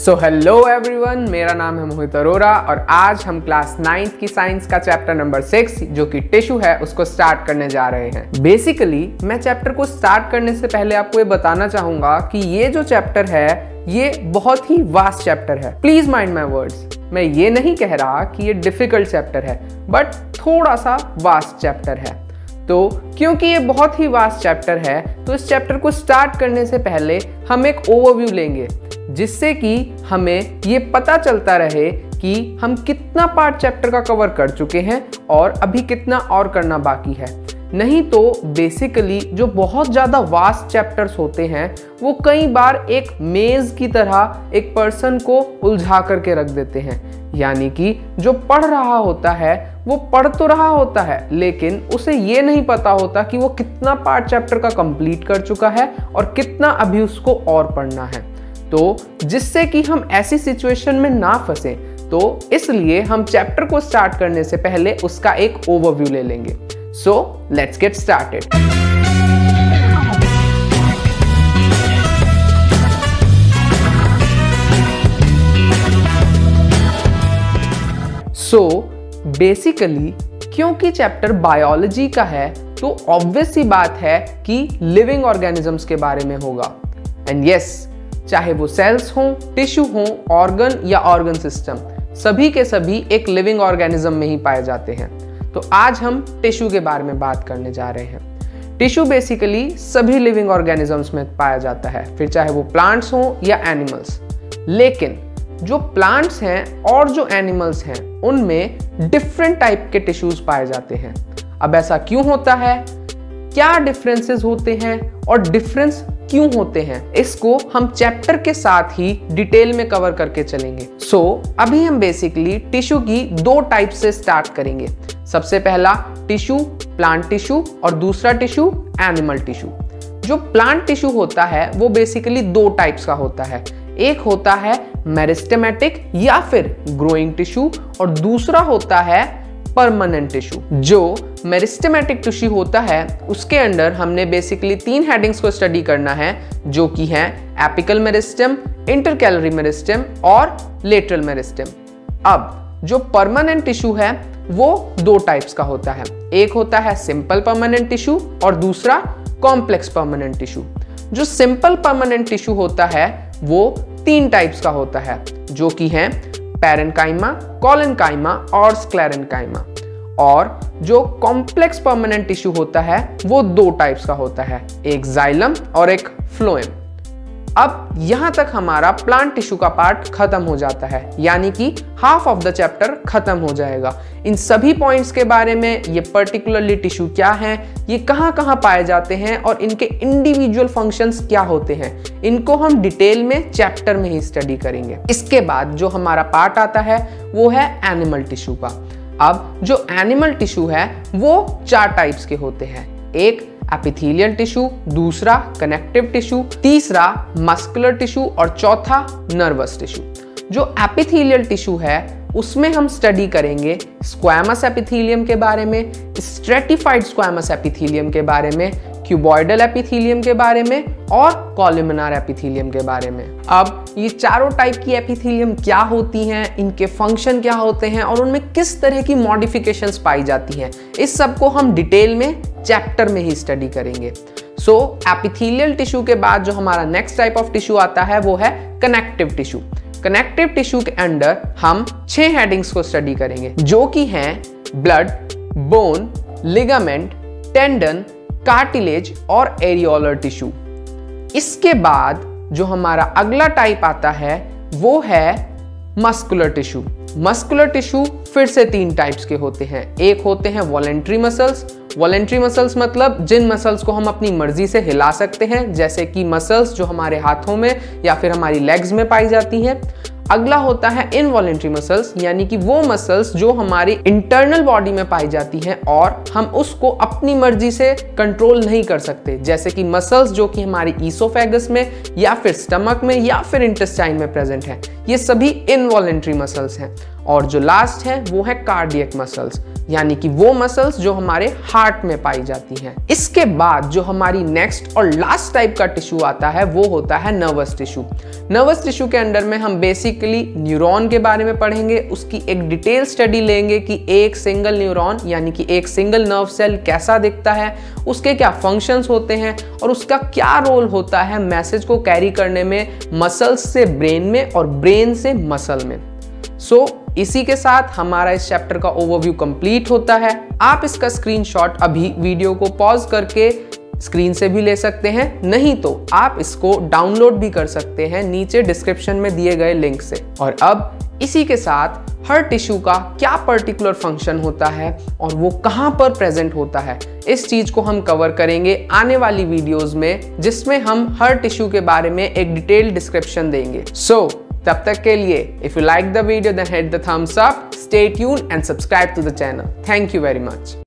So hello everyone, मेरा नाम है मोहित अरोरा और आज हम क्लास 9th की साइंस का चैप्टर नंबर 6 जो कि टिश्यू है उसको स्टार्ट करने जा रहे हैं। बेसिकली मैं चैप्टर को स्टार्ट करने से पहले आपको ये बताना चाहूंगा कि ये जो चैप्टर है ये बहुत ही वास्ट चैप्टर है। प्लीज माइंड माई वर्ड्स, मैं ये नहीं कह रहा कि ये डिफिकल्ट चैप्टर है, बट थोड़ा सा वास्ट चैप्टर है। तो क्योंकि ये बहुत ही वास्ट चैप्टर है तो इस चैप्टर को स्टार्ट करने से पहले हम एक ओवरव्यू लेंगे, जिससे कि हमें ये पता चलता रहे कि हम कितना पार्ट चैप्टर का कवर कर चुके हैं और अभी कितना और करना बाकी है। नहीं तो बेसिकली जो बहुत ज़्यादा वास्ट चैप्टर्स होते हैं वो कई बार एक मेज़ की तरह एक पर्सन को उलझा करके रख देते हैं। यानी कि जो पढ़ रहा होता है वो पढ़ तो रहा होता है, लेकिन उसे ये नहीं पता होता कि वो कितना पार्ट चैप्टर का कंप्लीट कर चुका है और कितना अभी उसको और पढ़ना है। तो जिससे कि हम ऐसी सिचुएशन में ना फंसे, तो इसलिए हम चैप्टर को स्टार्ट करने से पहले उसका एक ओवरव्यू ले लेंगे। So let's get started. So basically क्योंकि चैप्टर बायोलॉजी का है तो ऑब्वियस सी बात है कि लिविंग ऑर्गेनिजम्स के बारे में होगा। एंड यस, चाहे वो सेल्स हों, टिश्यू हों, ऑर्गन या ऑर्गन सिस्टम, सभी के सभी एक लिविंग ऑर्गेनिज्म में ही पाए जाते हैं। तो आज हम टिश्यू के बारे में बात करने जा रहे हैं। टिश्यू बेसिकली सभी लिविंग ऑर्गेनिजम्स में पाया जाता है, फिर चाहे वो प्लांट्स हों या एनिमल्स। लेकिन जो प्लांट्स हैं और जो एनिमल्स हैं उनमें डिफरेंट टाइप के टिश्यूज पाए जाते हैं। अब ऐसा क्यों होता है, क्या डिफरेंसेस होते हैं और डिफरेंस क्यों होते हैं, इसको हम चैप्टर के साथ ही डिटेल में कवर करके चलेंगे। अभी हम बेसिकली टिश्यू की दो टाइप से स्टार्ट करेंगे। सबसे पहला टिश्यू प्लांट टिश्यू और दूसरा टिश्यू एनिमल टिश्यू। जो प्लांट टिश्यू होता है वो बेसिकली दो टाइप्स का होता है। एक होता है मेरिस्टेमेटिक या फिर ग्रोइंग टिश्यू और दूसरा होता है परमानेंट टिश्यू। जो मेरिस्टेमेटिक टिश्यू होता है उसके अंडर हमने बेसिकली 3 हेडिंग्स को स्टडी करना है, जो कि हैं एपिकल मेरिस्टेम, इंटरकैलरी मेरिस्टेम और लेटरल मेरिस्टेम। अब जो परमानेंट टिश्यू है वो दो टाइप्स का होता है। एक होता है सिंपल परमानेंट टिश्यू और दूसरा कॉम्प्लेक्स परमानेंट टिश्यू। जो सिंपल परमानेंट टिश्यू होता है वो 3 टाइप्स का होता है, जो कि हैं पैरेन्काइमा, कोलेन्काइमा और स्क्लेरेन्काइमा। और जो कॉम्प्लेक्स परमानेंट टिश्यू होता है वो 2 टाइप्स का होता है, एक जाइलम और एक फ्लोएम। अब यहां तक हमारा प्लांट टिश्यू का पार्ट खत्म हो जाता है, यानी कि हाफ ऑफ द चैप्टर खत्म हो जाएगा। इन सभी पॉइंट्स के बारे में, ये पर्टिकुलरली टिश्यू क्या है, ये कहां पाए जाते हैं और इनके इंडिविजुअल फंक्शंस क्या होते हैं, इनको हम डिटेल में चैप्टर में ही स्टडी करेंगे। इसके बाद जो हमारा पार्ट आता है वो है एनिमल टिश्यू का। अब जो एनिमल टिश्यू है वो 4 टाइप्स के होते हैं। एक एपिथेलियल टिश्यू, दूसरा कनेक्टिव टिश्यू, तीसरा मस्कुलर टिश्यू और चौथा नर्वस टिश्यू। जो एपिथेलियल टिश्यू है उसमें हम स्टडी करेंगे स्क्वैमस एपिथेलियम के बारे में, स्ट्रेटिफाइड स्क्वैमस एपिथेलियम के बारे में, क्यूबॉइडल एपिथेलियम के बारे में और कॉलमनार एपिथेलियम के बारे में। अब ये चारों टाइप की एपिथेलियम क्या होती हैं, इनके फंक्शन क्या होते हैं और उनमें किस तरह की मॉडिफिकेशंस पाई जाती हैं, इस सब को हम डिटेल में चैप्टर में ही स्टडी करेंगे। एपिथेलियल टिश्यू के बाद जो हमारा नेक्स्ट टाइप ऑफ टिश्यू आता है वो है कनेक्टिव टिश्यू। कनेक्टिव टिश्यू के अंडर हम 6 हेडिंग्स को स्टडी करेंगे, जो कि हैं blood, bone, ligament, tendon, cartilage और एरियोलर टिश्यू। इसके बाद जो हमारा अगला टाइप आता है वो है मस्कुलर टिश्यू। मस्कुलर टिश्यू फिर से 3 टाइप्स के होते हैं। एक होते हैं वॉलेंट्री मसल्स। वॉलेंट्री मसल्स मतलब जिन मसल्स को हम अपनी मर्जी से हिला सकते हैं, जैसे कि मसल्स जो हमारे हाथों में या फिर हमारी लेग्स में पाई जाती हैं। अगला होता है इनवॉलेंट्री मसल्स, यानी कि वो मसल्स जो हमारी इंटरनल बॉडी में पाई जाती हैं और हम उसको अपनी मर्जी से कंट्रोल नहीं कर सकते, जैसे कि मसल्स जो कि हमारी ईसोफेगस में या फिर स्टमक में या फिर इंटेस्टाइन में प्रेजेंट है। ये सभी इनवॉलेंट्री मसल्स हैं। और जो लास्ट है वो है कार्डियक मसल्स, यानी कि वो मसल्स जो हमारे हार्ट में पाई जाती हैं। इसके बाद जो हमारी नेक्स्ट और लास्ट टाइप का टिश्यू आता है वो होता है नर्वस टिश्यू। नर्वस टिश्यू के अंडर में हम बेसिकली न्यूरॉन के बारे में पढ़ेंगे, उसकी एक डिटेल स्टडी लेंगे कि एक सिंगल न्यूरॉन यानी कि एक सिंगल नर्व सेल कैसा दिखता है, उसके क्या फंक्शंस होते हैं और उसका क्या रोल होता है मैसेज को कैरी करने में मसल्स से ब्रेन में और ब्रेन से मसल में। इसी के साथ हमारा इस चैप्टर का ओवरव्यू कंप्लीट होता है। आप इसका स्क्रीनशॉट अभी वीडियो को पॉज करके स्क्रीन से भी ले सकते हैं, नहीं तो आप इसको डाउनलोड भी कर सकते हैं नीचे डिस्क्रिप्शन में दिए गए लिंक से। और अब इसी के साथ हर टिश्यू का क्या पर्टिकुलर फंक्शन होता है और वो कहाँ पर प्रेजेंट होता है, इस चीज को हम कवर करेंगे आने वाली वीडियोस में, जिसमें हम हर टिश्यू के बारे में एक डिटेल्ड डिस्क्रिप्शन देंगे। तब तक के लिए if you like the video then hit the thumbs up, stay tuned and subscribe to the channel. Thank you very much.